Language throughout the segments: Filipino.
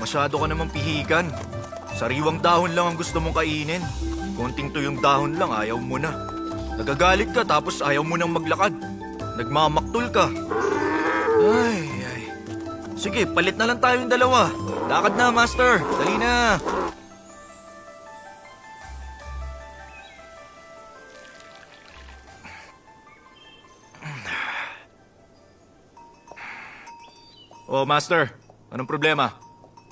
masyado ka namang pihikan. Sariwang dahon lang ang gusto mong kainin. Konting tuyong dahon lang, ayaw mo na. Nagagalit ka tapos ayaw mo nang maglakad. Nagmamaktol ka. Ay. Sige, palit na lang tayong dalawa. Lakad na, Master. Dali na. Oh, Master. Anong problema?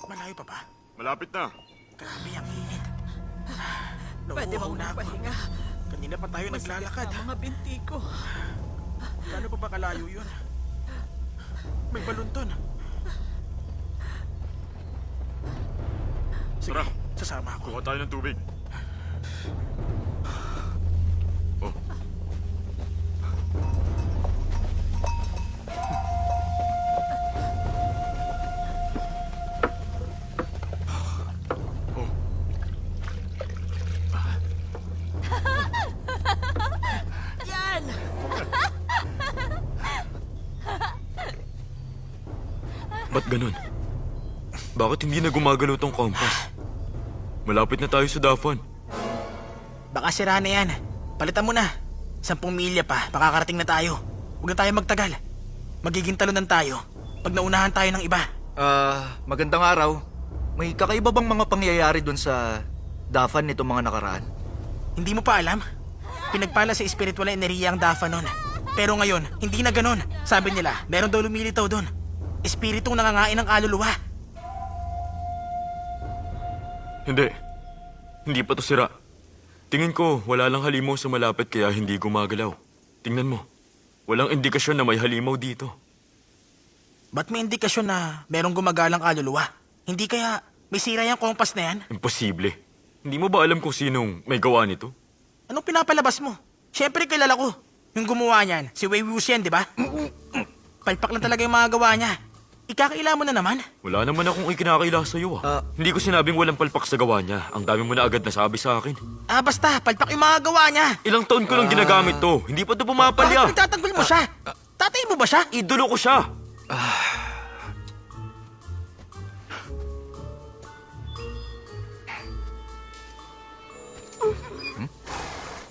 Malayo pa ba? Malapit na. Grabe ang init. Pwede Nauuhaw mo na ako. magpahinga. Kanina pa tayo naglalakad. Ang mga binti ko. Gaano pa ba kalayo yun? May balon doon. Sige, Tara. sasama ako. Kuha tayo ng tubig. Oh, oh. Yan! Ba't ganun? Bakit hindi na gumagalaw tong compass? Malapit na tayo sa Dafan. Baka sira na yan. Palitan mo na. 10 milya pa, makakarating na tayo. Huwag na tayo magtagal. Magiging talunan tayo pag naunahan tayo ng iba. Magandang araw. May kakaiba bang mga pangyayari doon sa Dafan nito mga nakaraan? Hindi mo pa alam? Pinagpala sa espiritual na enerhiya ang Dafa nun. Pero ngayon, hindi na ganun. Sabi nila, meron daw lumilitaw doon. Espiritong nangangain ng kaluluwa. Hindi. Hindi pa to sira. Tingin ko, wala lang halimaw sa malapit kaya hindi gumagalaw. Tingnan mo. Walang indikasyon na may halimaw dito. Ba't may indikasyon na merong gumagalang kaluluwa? Hindi kaya may sira yung kompas na yan? Imposible. Hindi mo ba alam kung sinong may gawa nito? Anong pinapalabas mo? Siyempre kilala ko. Yung gumawa niyan, si Wei Wuxian, di ba? Palpak lang talaga yung mga gawa niya. Ikakaila mo na naman. Wala naman akong ikinakaila sa'yo Hindi ko sinabing walang palpak sa gawa niya. Ang dami mo na agad nasabi sa akin. Basta, palpak yung mga gawa niya. Ilang taon ko lang ginagamit to. Hindi pa to pumapalya. Bakit nagtatanggol mo siya? Tatay mo ba siya? Idolo ko siya.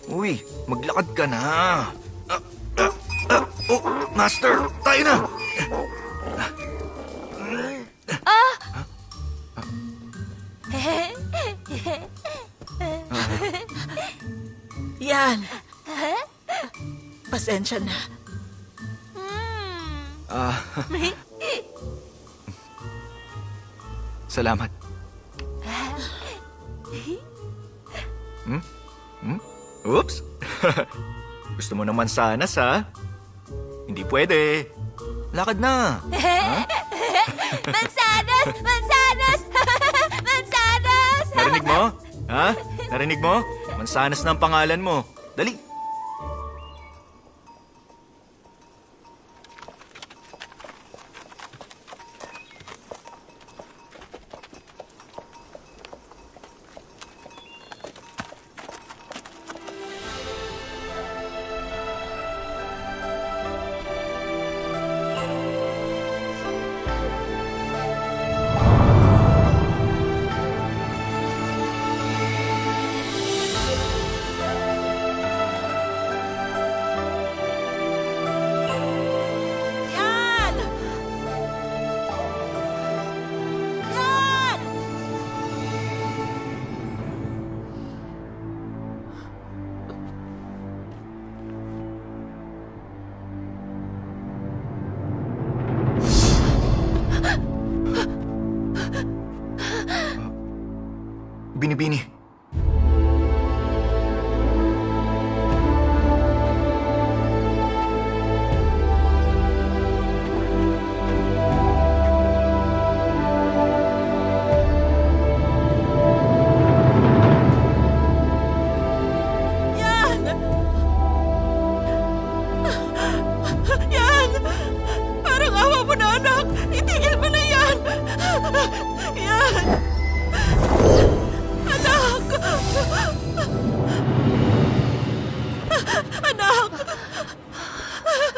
Uy, maglakad ka na. Oh, Master, tayo na. Yan! Pasensya na. Salamat. Oops. Gusto mo naman sana sa? Hindi pwede. Lakad na. Mansanas! Mansanas! Mansanas! Narinig mo? Ha? Narinig mo? Mansanas na ang pangalan mo. Dali. Yan! Yan! Binibini. Yan! Yan! Parang awa mo na, anak! Itigil mo na yan! Yan! Anak! Anak!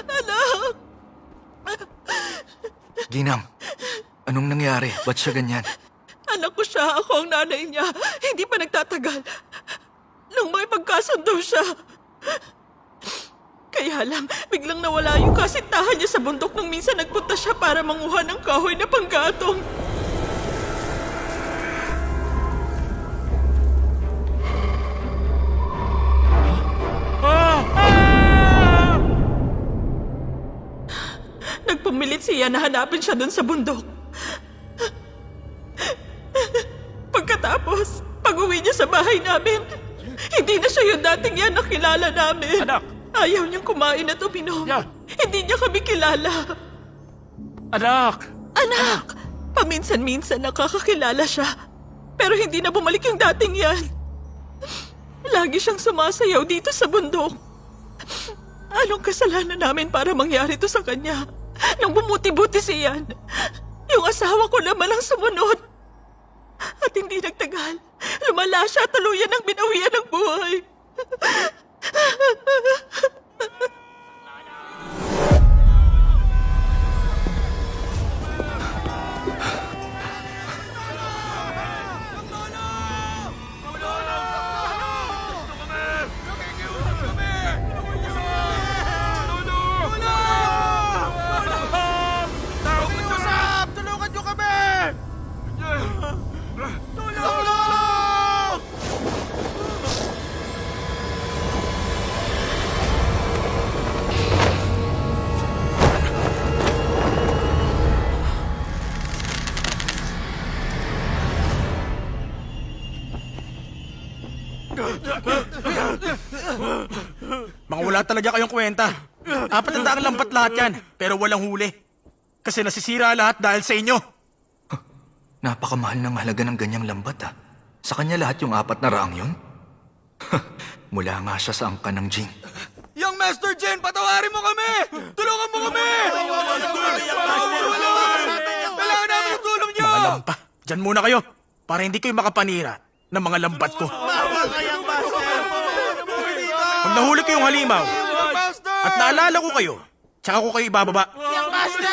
Anak! Ginang, anong nangyari? Ba't siya ganyan? siya, ako ang nanay niya. Hindi pa nagtatagal. Nung may pagkasundo siya. Kaya lang, biglang nawala yung kasintahan niya sa bundok nung minsan nagpunta siya para manguha ng kahoy na panggatong. Nagpumilit siya na hanapin siya doon sa bundok. Pagkatapos, pag-uwi niya sa bahay namin, hindi na siya yung dating yan na kilala namin. Anak! Ayaw niyang kumain at uminom. Yeah. Hindi niya kami kilala. Anak! Anak! Paminsan-minsan nakakakilala siya. Pero hindi na bumalik yung dating yan. Lagi siyang sumasayaw dito sa bundok. Anong kasalanan namin para mangyari to sa kanya? Nang bumuti-buti siyan, yung asawa ko naman ang sumunod. At hindi nagtagal, lumala siya at tuluyan ng binawian ng buhay. Tulungan niyo kami! Mga wala talaga kayong kwenta. 400 lambat lahat yan, pero walang huli. Kasi nasisira lahat dahil sa inyo. Napakamahal ng halaga ng ganyang lambat ah. Sa kanya lahat yung 400 yun? Mula nga siya sa angkan ng Jing. Young Master Jin, patawarin mo kami! Tulungan mo kami! Kailangan namin ang tulong niyo! Mga lampa, dyan muna kayo para hindi kayo makapanira ng mga lambat ko. Pag nahuli kayong halimaw at naalala ko kayo, tsaka ko kayo ibababa. Young Master!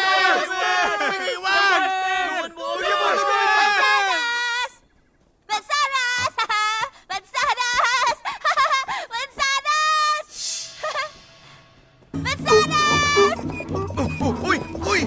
Mansanas! Mansanas! Mansanas! Mansanas! Uy! Uy! Uy!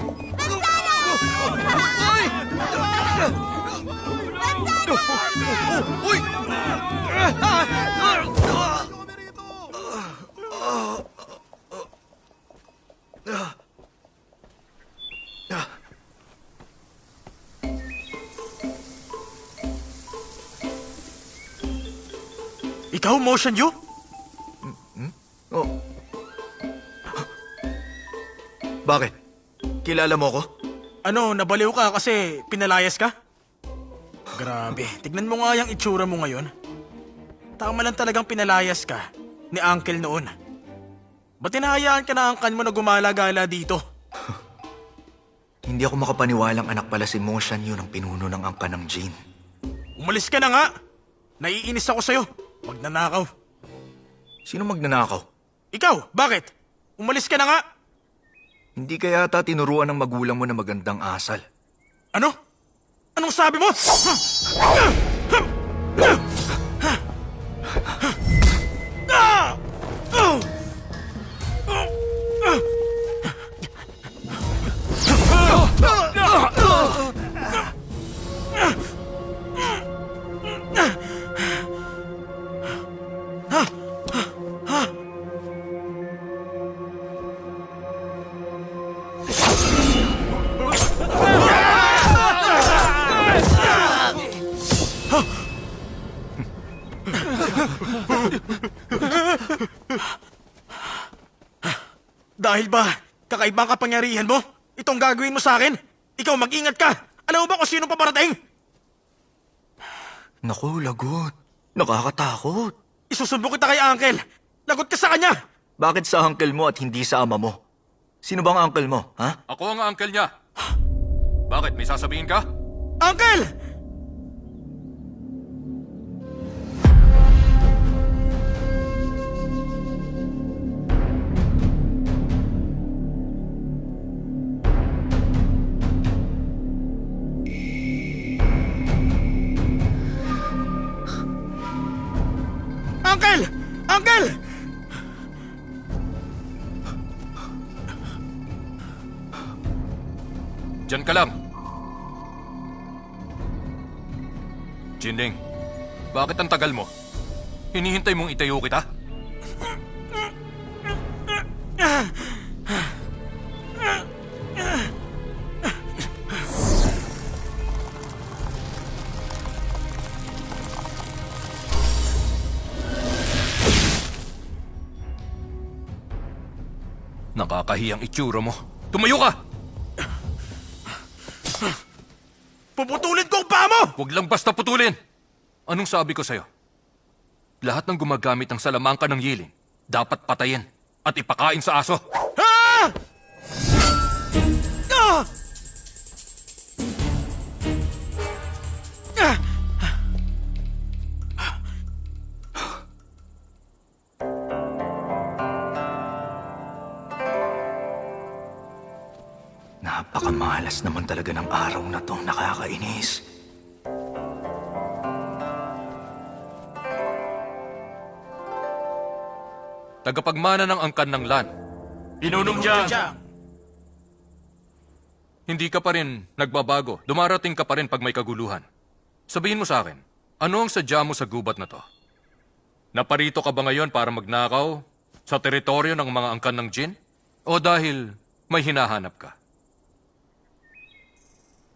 Ikaw, Motion Yu? Oh. Bakit? Kilala mo ko? Ano, nabaliw ka kasi pinalayas ka? Grabe, tignan mo nga yung itsura mo ngayon. Tama lang talagang pinalayas ka ni Uncle noon. Ba't tinahayaan ka na angkan mo na gumala-gala dito? Hindi ako makapaniwalang anak pala si Motion yun ang pinuno ng angkan ng Jin. Umalis ka na nga! Naiinis ako sa'yo. Magnanakaw. Sino magnanakaw? Ikaw, bakit? Umalis ka na nga! Hindi kaya ata tinuruan ng magulang mo na magandang asal. Ano? Anong sabi mo? Dahil ba kakaibang kapangyarihan mo? Itong gagawin mo sa akin? Ikaw mag-ingat ka! Alam mo ba kung sino paparating? Naku, lagot. Nakakatakot. Isusumbong kita kay Uncle! Lagot ka sa kanya! Bakit sa uncle mo at hindi sa ama mo? Sino bang uncle mo, ha? Ako ang uncle niya. Bakit? May sasabihin ka? Uncle! Uncle! Uncle! Diyan ka lang. Jinling, bakit ang tagal mo? Hinihintay mong itayo kita? Nakakahiyang itsura mo. Tumayo ka! Puputulin ko ang paa mo! Huwag lang basta putulin! Anong sabi ko sa'yo? Lahat ng gumagamit ng salamangka ng yiling, dapat patayin at ipakain sa aso. Ah! Ah! Ah! Napakamalas naman talaga ng araw na to, nakakainis. Tagapagmana ng angkan ng lan. Pinunong Jiang! Hindi ka pa rin nagbabago. Dumarating ka pa rin pag may kaguluhan. Sabihin mo sa akin, ano ang sadya mo sa gubat na to? Naparito ka ba ngayon para magnakaw sa teritoryo ng mga angkan ng Jin? O dahil may hinahanap ka?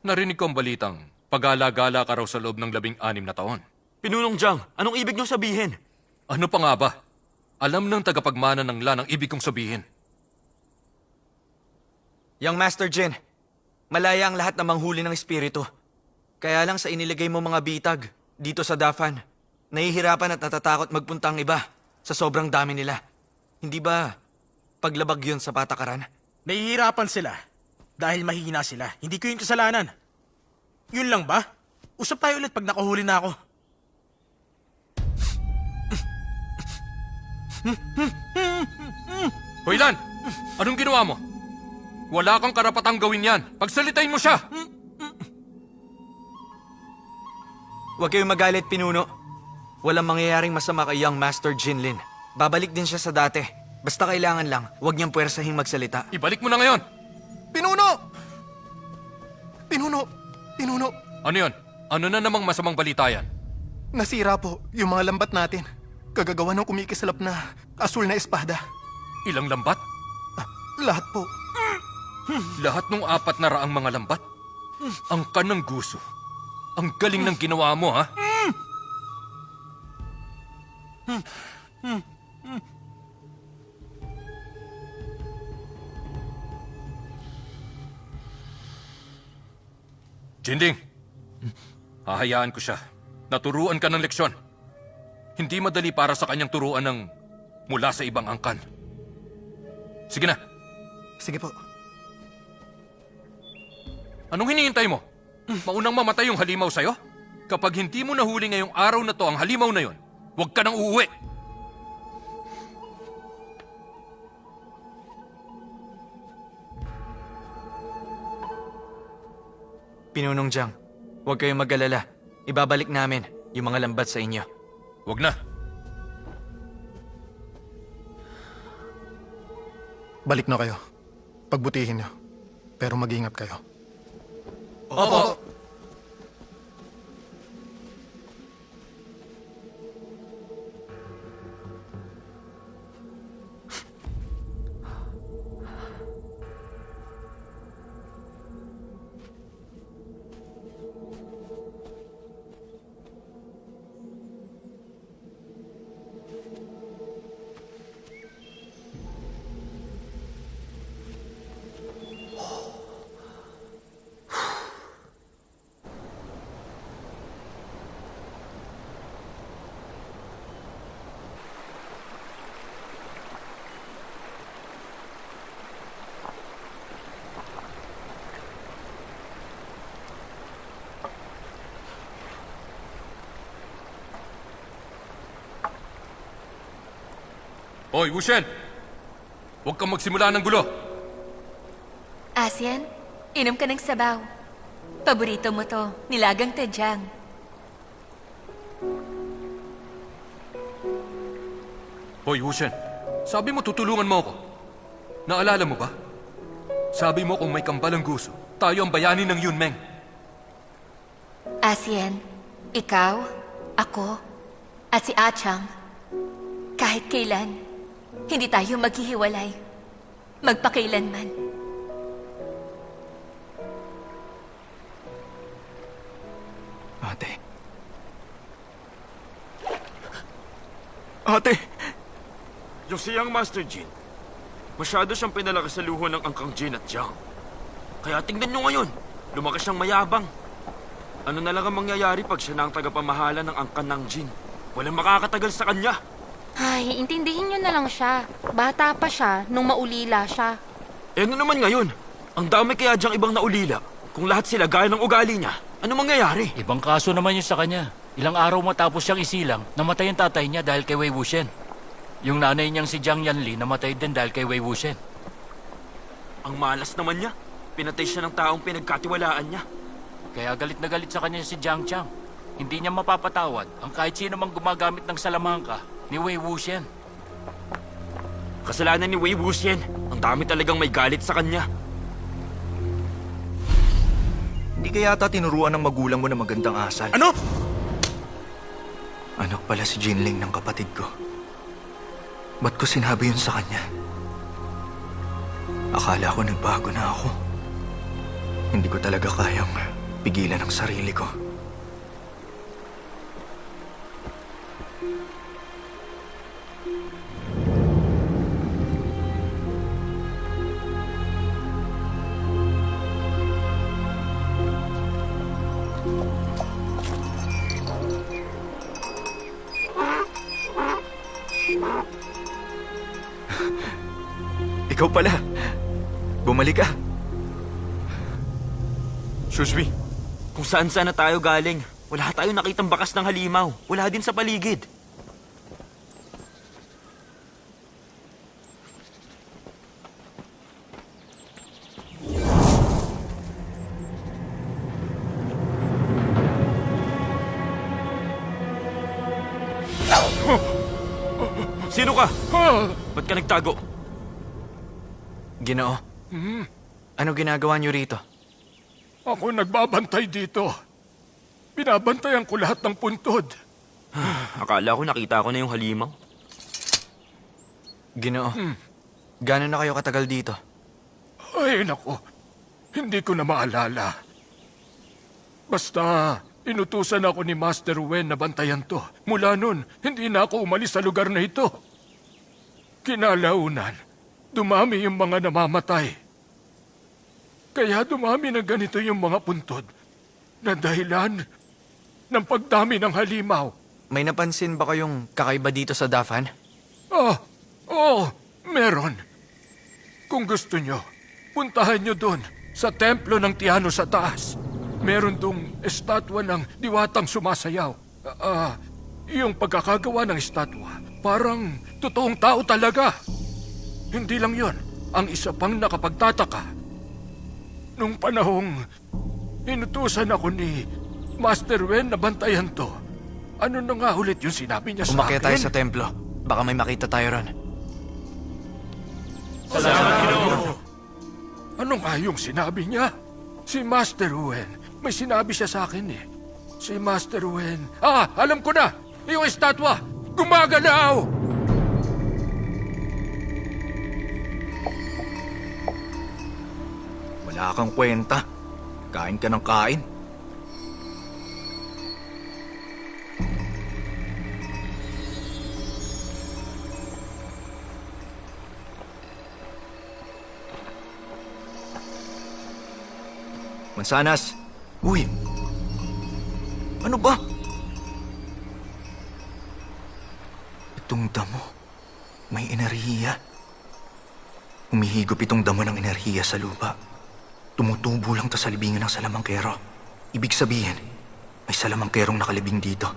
Narinig ko ang balitang pag-alagala ka raw sa loob ng 16 na taon. Pinunong Jiang, anong ibig niyong sabihin? Ano pa nga ba? Alam ng tagapagmana ng lan ang ibig kong sabihin. Young Master Jin, malaya ang lahat na manghuli ng espiritu. Kaya lang sa iniligay mo mga bitag dito sa Dafan, nahihirapan at natatakot magpunta ang iba sa sobrang dami nila. Hindi ba paglabag yun sa patakaran? Nahihirapan sila dahil mahihina sila. Hindi ko yung kasalanan. Yun lang ba? Usap tayo ulit pag nakahuli na ako. Hoy Lan! Anong ginawa mo? Wala kang karapatang gawin yan. Pagsalitain mo siya! Huwag kayong magalit, Pinuno. Walang mangyayaring masama kay Young Master Jinlin. Babalik din siya sa dati. Basta kailangan lang, huwag niyang puwersahing magsalita. Ibalik mo na ngayon! Pinuno! Pinuno! Pinuno! Ano yon? Ano na namang masamang balita yan? Nasira po yung mga lambat natin. Kagagawa ng kumikislap na asul na espada. Ilang lambat? Lahat po. Lahat ng 400 mga lambat? Ang kanang guso. Ang galing ng ginawa mo, ha? Jinding, hahayaan ko siya. Naturuan ka ng leksyon. Hindi madali para sa kanyang turuan ng mula sa ibang angkan. Sige na, Sige po. anong hinihintay mo? Maunang mamatay yung halimaw sa'yo? Kapag hindi mo nahuli ngayong araw na to ang halimaw na yon, huwag ka nang uuwi. Pinunong Jiang, huwag kayong mag-alala. Ibabalik namin yung mga lambat sa inyo. Huwag na. Balik na kayo. Pagbutihin niyo. Pero mag-ingat kayo. Opo. Hoy, Wushen! Huwag kang magsimula ng gulo. Asian, inom ka ng sabaw. Paborito mo to, nilagang tedyang. Hoy, Wushen. Sabi mo tutulungan mo ako. Naalala mo ba? Sabi mo kung may kambalang gusto, tayo ang bayani ng Yunmeng. Asien, ikaw, ako, at si Achang. Kahit kailan, hindi tayo maghihiwalay. Magpakailanman. Ate. Ate! Yung siyang Master Jin, masyado siyang pinalakas sa luho ng Angkang Jin at Jiang. Kaya tingnan nyo ngayon, lumakas siyang mayabang. Ano na lang ang mangyayari pag siya na ang tagapamahala ng Angkan ng Jin? Walang makakatagal sa kanya. Ay, intindihin nyo na lang siya. Bata pa siya nung maulila siya. Eh ano naman ngayon? Ang dami kaya diyang ibang naulila. Kung lahat sila gaya ng ugali niya, ano mangyayari? Ibang kaso naman yun sa kanya. Ilang araw matapos siyang isilang, namatay ang tatay niya dahil kay Wei Wuxian. Yung nanay niyang si Jiang Yanli namatay din dahil kay Wei Wuxian. Ang malas naman niya. Pinatay siya ng taong pinagkatiwalaan niya. Kaya galit na galit sa kanya si Jiang Chang. Hindi niya mapapatawad ang kahit sino mang gumagamit ng salamangka ni Wei Wuxian. Kasalanan ni Wei Wuxian. Ang dami talagang may galit sa kanya. Hindi ka yata tinuruan ng magulang mo na magandang asal. Ano? Anak pala si Jinling ng kapatid ko. Ba't ko sinabi yun sa kanya? Akala ko nagbago na ako. Hindi ko talaga kayang pigilan ang sarili ko. Ikaw pala. Bumalik ka. Shushui, kung saan-saan na tayo galing, wala tayong nakitang bakas ng halimaw. Wala din sa paligid. Sino ka? Ba't ka nagtago? Ginoo, ano ginagawa niyo rito? Ako nagbabantay dito. Binabantayan ko lahat ng puntod. Akala ko nakita ko na yung halimaw. Ginoo, gaano na kayo katagal dito? Ay, nako. Hindi ko na maalala. Basta, inutusan ako ni Master Wen na bantayan to. Mula nun, hindi na ako umalis sa lugar na ito. Kinalaunan, dumami yung mga namamatay. Kaya dumami na ganito yung mga puntod na dahilan ng pagdami ng halimaw. May napansin ba kayong kakaiba dito sa Dafan? Oo, meron. Kung gusto nyo, puntahan nyo doon sa templo ng Tiano sa taas. Meron dong estatwa ng diwatang sumasayaw. Yung pagkakagawa ng estatwa, parang totoong tao talaga. Hindi lang yon, ang isa pang nakapagtataka. Nung panahong inutusan ako ni Master Wen na bantayan to, ano na nga ulit yung sinabi niya sa Umakyat tayo akin? sa templo. Baka may makita tayo ron. Ano nga yung sinabi niya? Si Master Wen. May sinabi siya sa akin eh. Si Master Wen. Alam ko na! Yung estatwa! Gumagalaw! Wala kang kwenta. Kain ka ng kain. Mansanas! Uy! Ano ba? Itong damo. May enerhiya. Humihigop itong damo ng enerhiya sa lupa. Tumutubo lang to sa libingan ng salamangkero. Ibig sabihin, may salamangkerong nakalibing dito.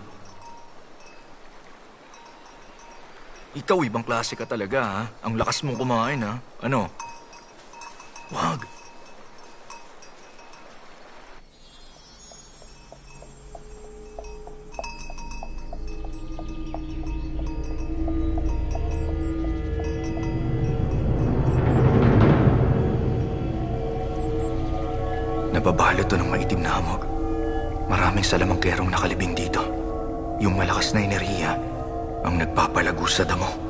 Ikaw, ibang klase ka talaga, ha? Ang lakas mong kumain, ha? Ano? Wag. Nababalot to ng maitim na hamog. Maraming salamangkerong nakalibing dito. Yung malakas na enerhiya ang nagpapalago sa damo.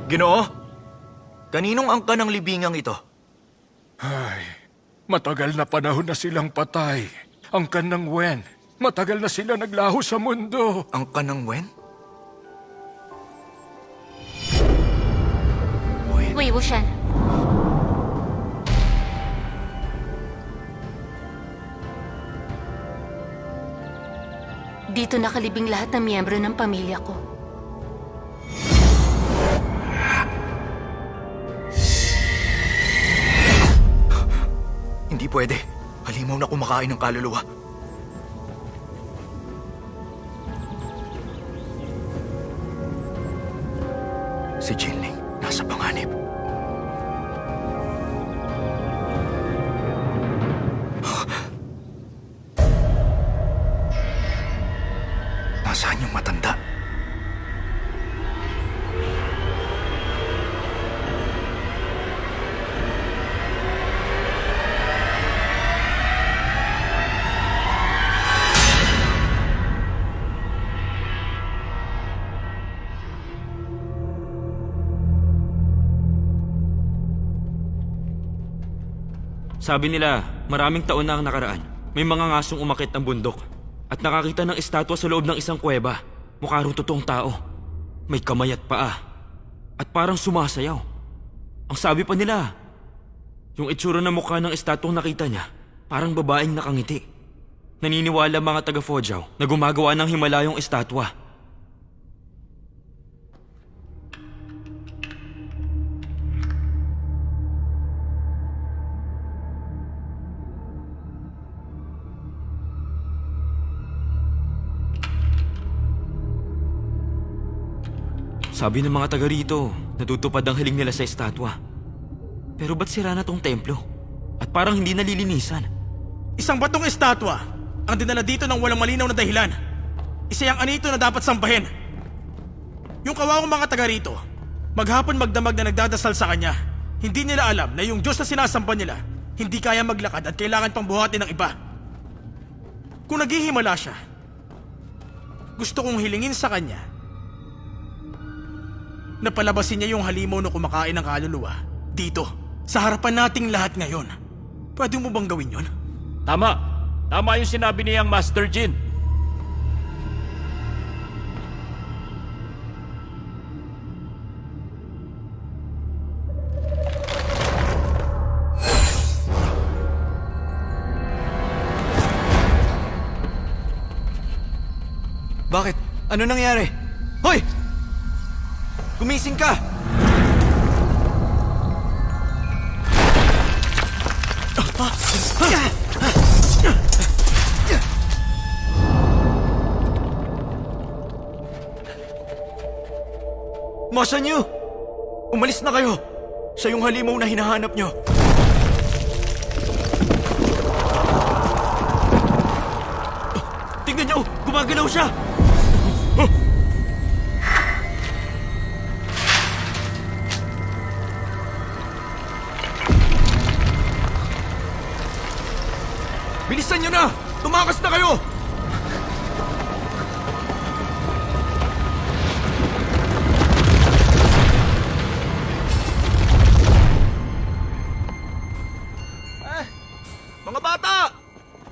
Ginoo, kaninong angka ng libingang ito? Ay, matagal na panahon na silang patay. Ang kanang Wen, matagal na sila naglaho sa mundo. Angka ng Wen? Wei Wuxian. Dito nakalibing lahat ng miyembro ng pamilya ko. Hindi pwede. Halimaw na kumakain ng kaluluwa. Si Jinling nasa panganib. Nasaan yung matanda? Sabi nila, maraming taon na ang nakaraan. May mga ngasong umakit ng bundok at nakakita ng estatwa sa loob ng isang kuweba. Mukha rin totoong tao. May kamay at paa. At parang sumasayaw. Ang sabi pa nila, yung itsura ng mukha ng estatwang nakita niya, parang babaeng nakangiti. Naniniwala mga taga Fojao na gumagawa ng Himalayong estatwa. Sabi ng mga taga rito, natutupad ang hiling nila sa estatwa. Pero ba't sira na tong templo? At parang hindi nalilinisan. Isang batong estatwa ang dinala dito ng walang malinaw na dahilan. Isa yung anito na dapat sambahin. Yung kawawang mga taga rito, maghapon magdamag na nagdadasal sa kanya. Hindi nila alam na yung Diyos na sinasamba nila, hindi kaya maglakad at kailangan pang buhatin ng iba. Kung naghihimala siya, gusto kong hilingin sa kanya na palabasin niya yung halimaw na kumakain ng kaluluwa dito, sa harapan nating lahat ngayon. Pwede mo bang gawin yon? Tama. Tama yung sinabi niyang Master Jin. Bakit? Ano nangyari? Hoy! Gumising ka! Masa niyo? Umalis na kayo! Siya yung halimaw na hinahanap niyo. Tingnan niyo! Gumagalaw siya! Bilisan niyo na! Tumakas na kayo! Mga bata!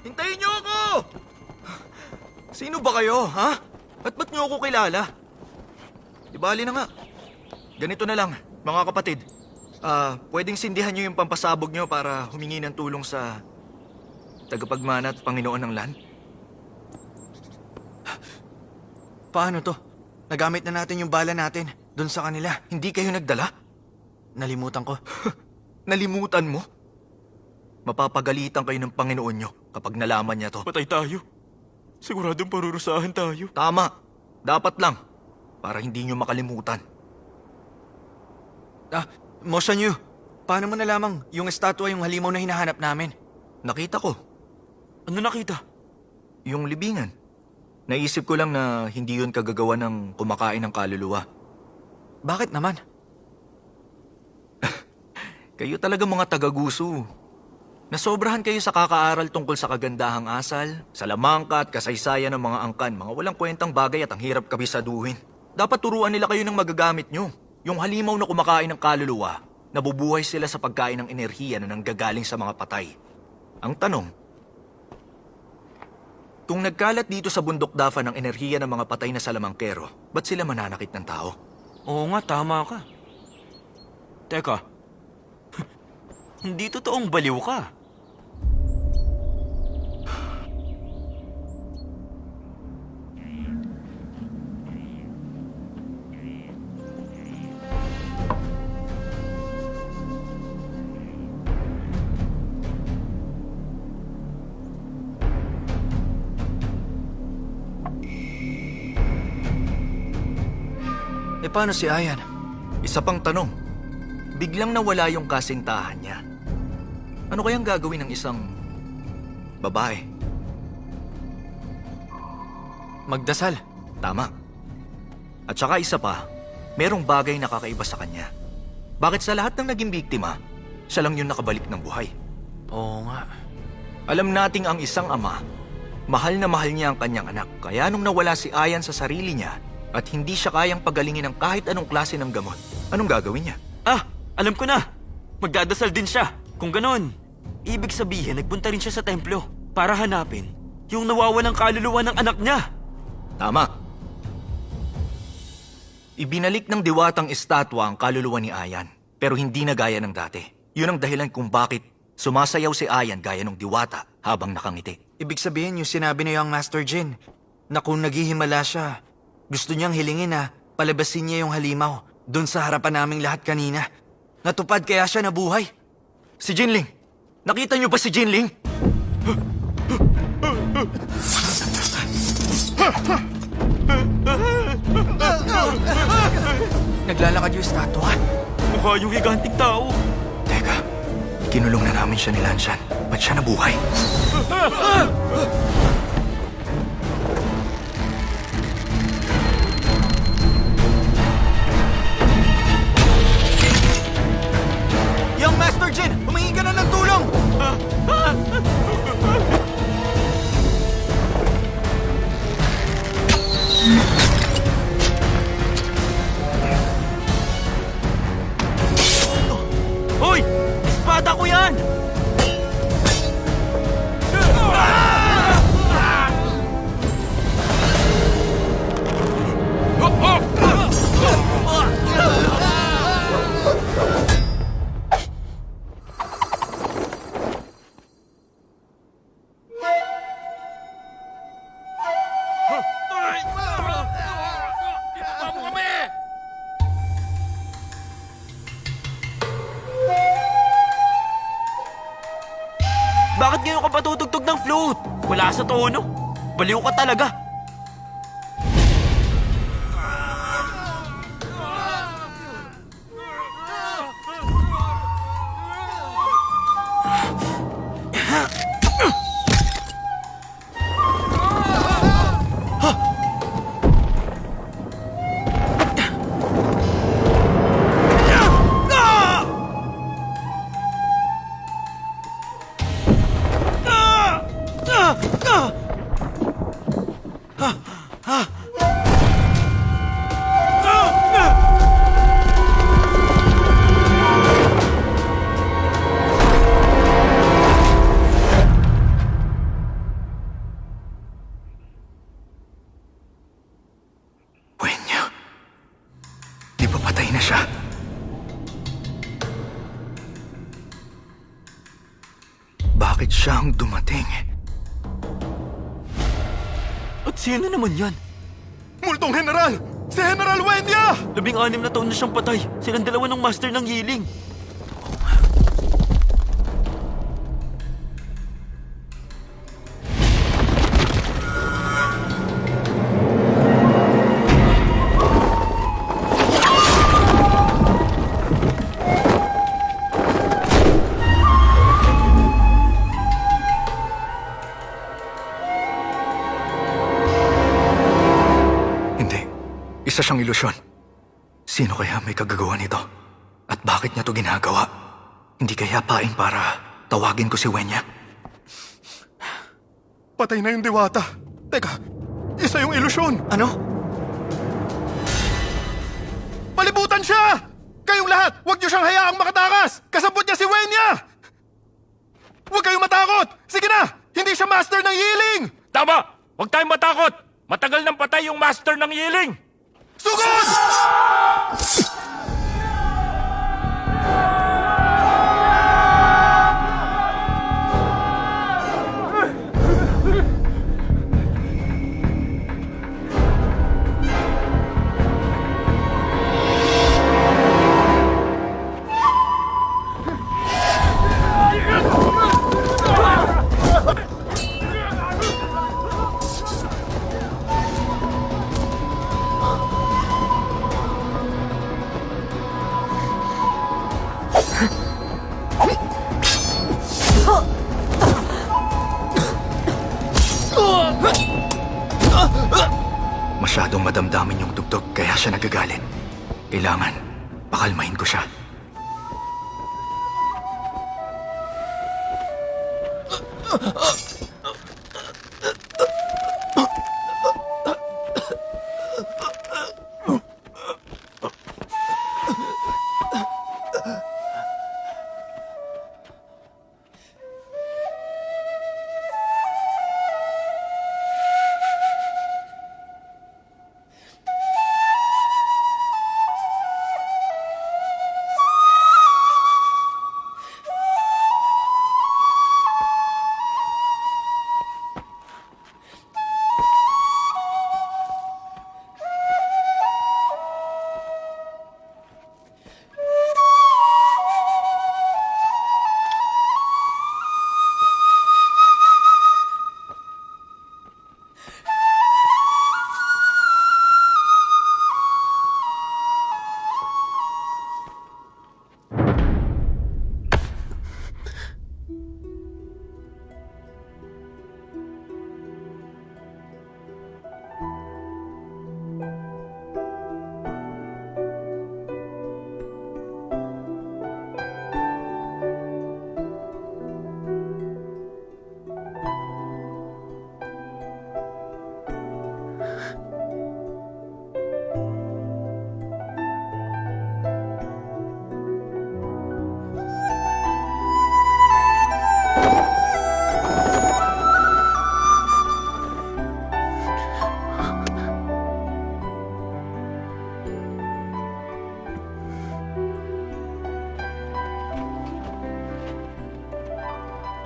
Hintayin niyo ako! Sino ba kayo, ha? At ba't niyo ako kilala? Di bali na nga. Ganito na lang, mga kapatid. Pwedeng sindihan niyo yung pampasabog niyo para humingi ng tulong sa tagapagmana at Panginoon ng Lan? Paano to? Nagamit na natin yung bala natin. Doon sa kanila. Hindi kayo nagdala? Nalimutan ko. Nalimutan mo? Mapapagalitan kayo ng Panginoon nyo kapag nalaman niya to. Patay tayo. Siguradong parurusahan tayo. Tama. Dapat lang. Para hindi nyo makalimutan. Motion Yu, paano mo nalamang yung estatwa yung halimaw na hinahanap namin? Nakita ko. Ano nakita? Yung libingan. Naisip ko lang na hindi yun kagagawa ng kumakain ng kaluluwa. Bakit naman? Kayo talaga mga tagaguso. Nasobrahan kayo sa kakaaral tungkol sa kagandahang asal, sa lamangka at kasaysayan ng mga angkan, mga walang kwentang bagay at ang hirap kabisaduhin. Dapat turuan nila kayo ng magagamit nyo. Yung halimaw na kumakain ng kaluluwa, nabubuhay sila sa pagkain ng enerhiya na nanggagaling sa mga patay. Ang tanong, kung nagkalat dito sa bundok Dafa ng enerhiya ng mga patay na salamangkero, ba't sila mananakit ng tao? Oo nga, tama ka. Teka. Hindi totoong baliw ka. Paano si Ayan? Isa pang tanong, biglang nawala yung kasintahan niya. Ano kayang gagawin ng isang babae? Magdasal. Tama. At saka isa pa, merong bagay na kakaiba sa kanya. Bakit sa lahat ng naging biktima, siya lang yung nakabalik ng buhay? Oo nga. Alam nating ang isang ama, mahal na mahal niya ang kanyang anak. Kaya nung nawala si Ayan sa sarili niya, at hindi siya kayang pagalingin ng kahit anong klase ng gamot, anong gagawin niya? Alam ko na. Magdadasal din siya. Kung ganon, ibig sabihin nagpunta rin siya sa templo para hanapin yung nawawalang kaluluwa ng anak niya. Tama. Ibinalik ng diwatang estatwa ang kaluluwa ni Ayan, pero hindi na gaya ng dati. Yun ang dahilan kung bakit sumasayaw si Ayan gaya ng diwata habang nakangiti. Ibig sabihin yung sinabi na yung Master Jin, na kung naghihimala siya, gusto niyang hilingin na palabasin niya yung halimaw doon sa harapan naming lahat kanina. Natupad kaya siya nabuhay. Si Jinling! Nakita niyo ba si Jinling? Naglalakad yung estatwa. Mukha yung higanting tao. Teka, kinulong na namin siya ni Lanshan. Ba't siya nabuhay? Young Master Jin, humingi ka na ng tulong! Hoy! Espada ko yan! Bakit ngayon ka patutugtog ng flute? Wala sa tono. Baliw ka talaga. Buenyo. Di ba patay na siya? Bakit siya ang dumating? At sino naman yan? Multong General! Si General Wenya! 16 na taon na siyang patay. Silang dalawa ng master ng Yiling. Hindi. Isa siyang ilusyon. Sino kaya may kagagawa nito? At bakit niya to ginagawa? Hindi kaya paing para tawagin ko si Wenya? Patay na yung diwata. Teka, isa yung ilusyon. Ano? Palibutan siya! Kayong lahat, huwag niyo siyang hayaang makatakas! Kasabot niya si Wenya! Huwag kayong matakot! Sige na! Hindi siya master ng Yiling! Tama! Huwag tayong matakot! Matagal nang patay yung master ng Yiling! Sugod! Masyadong madamdamin yung tugtog kaya siya nagagalit. Kailangan, pakalmahin ko siya.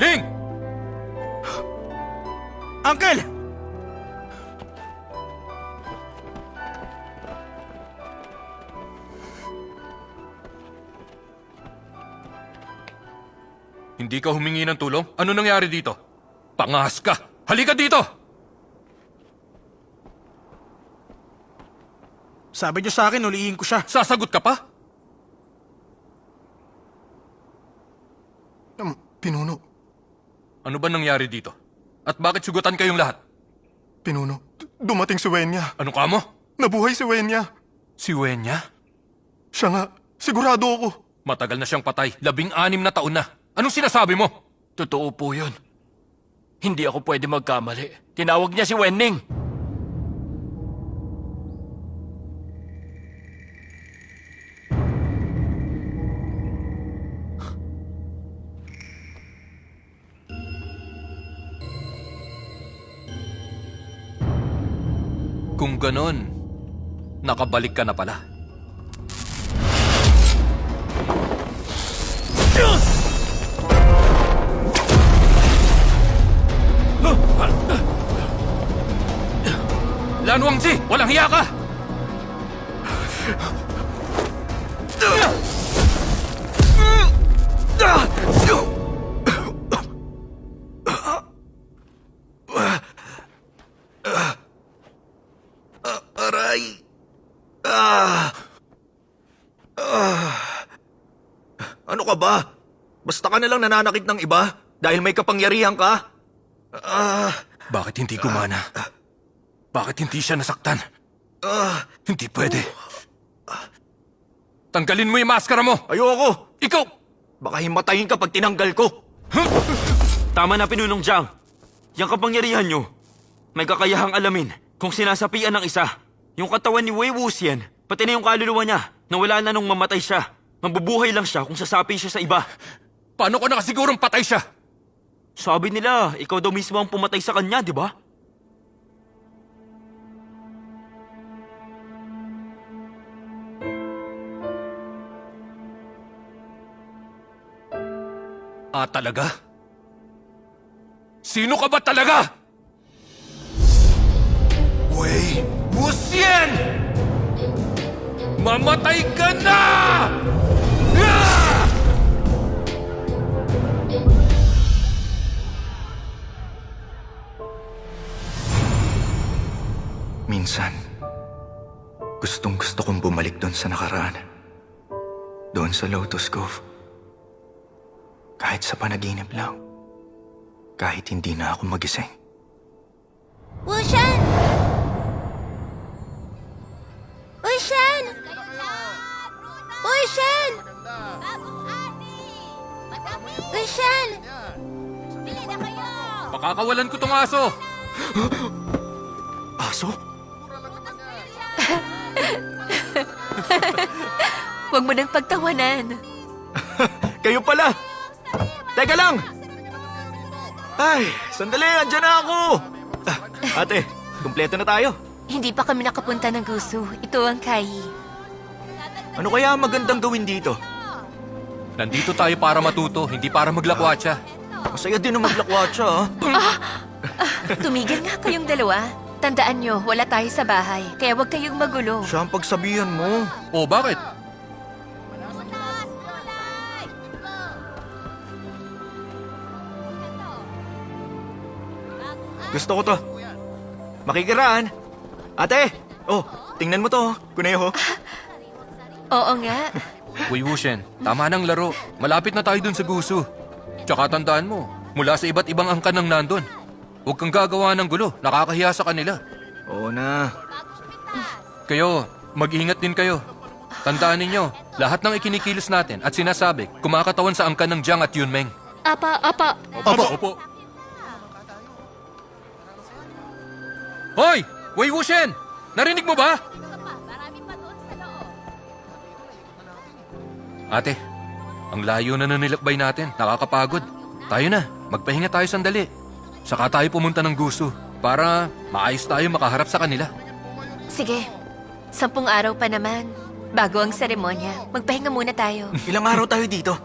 Ling! Uncle! Hindi ka humingi ng tulong? Ano nangyari dito? Pangas ka! Halika dito! Sabi niyo sa akin, ulihin ko siya. Sasagot ka pa? Pinuno, Ano ba nangyari dito? At bakit sugutan kayong lahat? Pinuno, dumating si Wenya. Ano ka mo? Nabuhay si Wenya. Si Wenya? Siya nga, sigurado ako. Matagal na siyang patay. 16 na taon na. Anong sinasabi mo? Totoo po yun. Hindi ako pwede magkamali. Tinawag niya si Wenning. Kung ganon, nakabalik ka na pala. Lan Wangji, walang hiya ka! Aray! Ano ka ba? Basta ka nalang nananakit ng iba dahil may kapangyarihan ka? Bakit hindi gumana? Bakit hindi siya nasaktan? Hindi pwede. Tanggalin mo yung maskara mo! Ayoko! Ikaw! Baka himatayin ka pag tinanggal ko. Tama na, Pinunong Jiang. Yang kapangyarihan nyo, may kakayahang alamin kung sinasapian ng isa. Yung katawan ni Wei Wuxian, pati na yung kaluluwa niya, nawala na nung mamatay siya. Mabubuhay lang siya kung sasapi siya sa iba. Paano ko nakasigurong patay siya? Sabi nila, ikaw daw mismo ang pumatay sa kanya, di ba? Talaga? Sino ka ba talaga? Wei Wuxian! Mamatay ka na! Ah! Minsan, gustong-gusto kong bumalik doon sa nakaraan. Doon sa Lotus Cove. Kahit sa panaginip lang. Kahit hindi na ako magising. Wushan! Wushan! Wushan! Wushan! Bili na kayo! Pakakawalan ko tong aso! Aso? Huwag mo nang pagtawanan. Kayo pala! Teka lang! Ay, sandali, andyan na ako! Ate, kumpleto na tayo. Hindi pa kami nakapunta ng Gusu. Ito ang Kai. Ano kaya ang magandang gawin dito? Nandito tayo para matuto, hindi para maglakwatsa. Masaya din ang maglakwatsa, ha? Tumigil nga kayong dalawa. Tandaan nyo, wala tayo sa bahay. Kaya huwag kayong magulo. Siya ang pagsabihan mo. Oh, bakit? Gusto ko to. Makikiraan. Ate! Oh, tingnan mo to, kuneho. Oo nga. Wei Wuxian, tama ng laro. Malapit na tayo dun sa Gusu. Tsaka tandaan mo, mula sa iba't ibang angkan ng nandun. Huwag kang gagawa ng gulo, nakakahiya sa kanila. Oo na. Kayo, mag-ingat din kayo. Tandaan ninyo, lahat ng ikinikilos natin at sinasabi, kumakatawan sa angkan ng Jiang at Yunmeng. Apa. Opo. Hoy! Wei Wuxian! Narinig mo ba? Ate, ang layo na nilakbay natin. Nakakapagod. Tayo na. Magpahinga tayo sandali. Saka tayo pumunta ng Gusu para maayos tayo makaharap sa kanila. Sige. 10 araw pa naman. Bago ang seremonya, magpahinga muna tayo. Ilang araw tayo dito?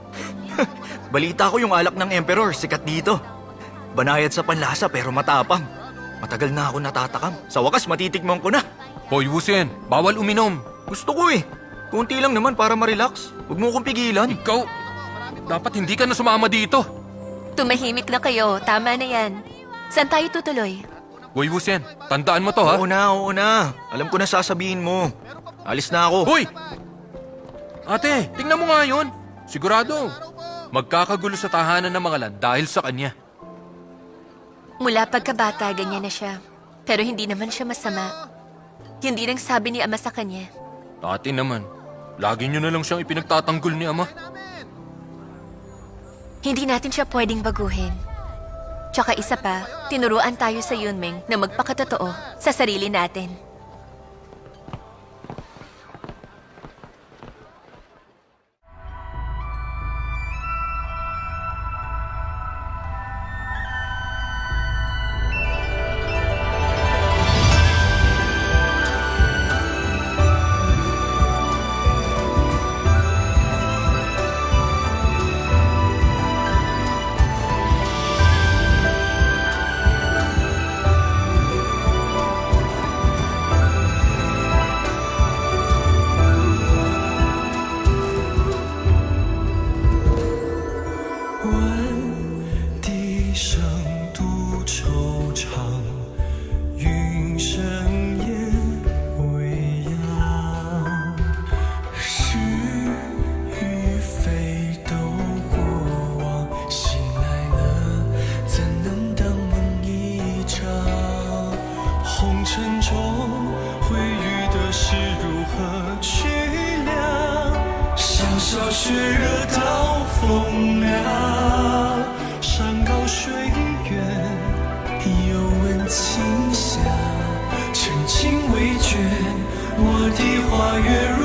Balita ko yung alak ng Emperor, sikat dito. Banayad sa panlasa pero matapang. Matagal na ako natatakam. Sa wakas, matitikman ko na. Hoy Wuxian, bawal uminom. Gusto ko eh. Kunti lang naman para ma-relax. Huwag mo kong pigilan. Ikaw, dapat hindi ka na sumama dito. Tumahimik na kayo. Tama na yan. Saan tayo tutuloy? Hoy Wuxian, tandaan mo to ha. Oo na. Alam ko na sasabihin mo. Alis na ako. Hoy! Ate, tingnan mo nga yun. Sigurado, magkakagulo sa tahanan ng mga lan dahil sa kanya. Mula pagkabata, ganyan na siya. Pero hindi naman siya masama. Hindi nang sabi ni Ama sa kanya. Ate naman, lagi nyo na lang siyang ipinagtatanggol ni Ama. Hindi natin siya pwedeng baguhin. Tsaka isa pa, tinuruan tayo sa Yunmeng na magpakatotoo sa sarili natin. 血热到风凉，山高水远，又闻清香，沉静未倦，我的花月如